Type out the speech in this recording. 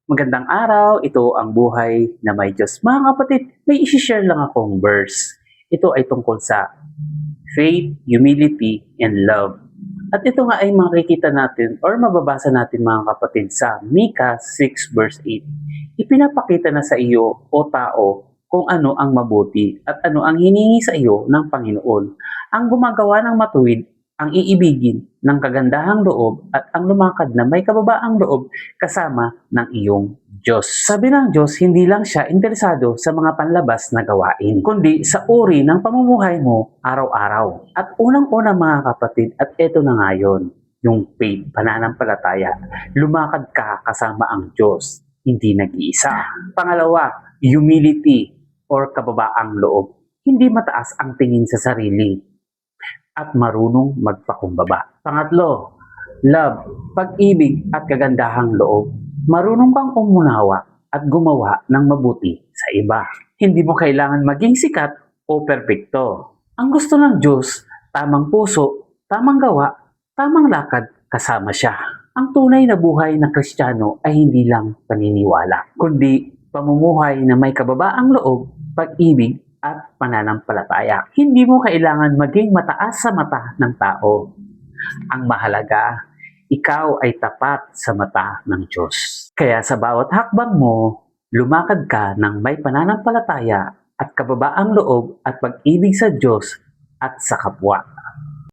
Magandang araw, ito ang buhay na may Diyos. Mga kapatid, may isi-share lang akong verse. Ito ay tungkol sa faith, humility, and love. At ito nga ay makikita natin or mababasa natin mga kapatid sa Micah 6 verse 8. Ipinapakita na sa iyo, o tao, kung ano ang mabuti at ano ang hiningi sa iyo ng Panginoon. Ang gumagawa ng matuwid, ang iibigin ng kagandahang loob at ang lumakad na may kababaang loob kasama ng iyong Diyos. Sabi ng Diyos, hindi lang siya interesado sa mga panlabas na gawain, kundi sa uri ng pamumuhay mo araw-araw. At unang-una mga kapatid, at eto na nga yun, yung faith, pananampalataya. Lumakad ka kasama ang Diyos, hindi nag-iisa. Pangalawa, humility or kababaang loob. Hindi mataas ang tingin sa sarili at marunong magpakumbaba. Pangatlo, love, pag-ibig at kagandahang loob. Marunong kang umunawa at gumawa ng mabuti sa iba. Hindi mo kailangan maging sikat o perpekto. Ang gusto ng Diyos, tamang puso, tamang gawa, tamang lakad, kasama siya. Ang tunay na buhay ng Kristiyano ay hindi lang paniniwala, kundi pamumuhay na may kababaang loob, pag-ibig, at pananampalataya. Hindi mo kailangan maging mataas sa mata ng tao. Ang mahalaga, ikaw ay tapat sa mata ng Diyos. Kaya sa bawat hakbang mo, lumakad ka ng may pananampalataya at kababaang loob at pag-ibig sa Diyos at sa kapwa.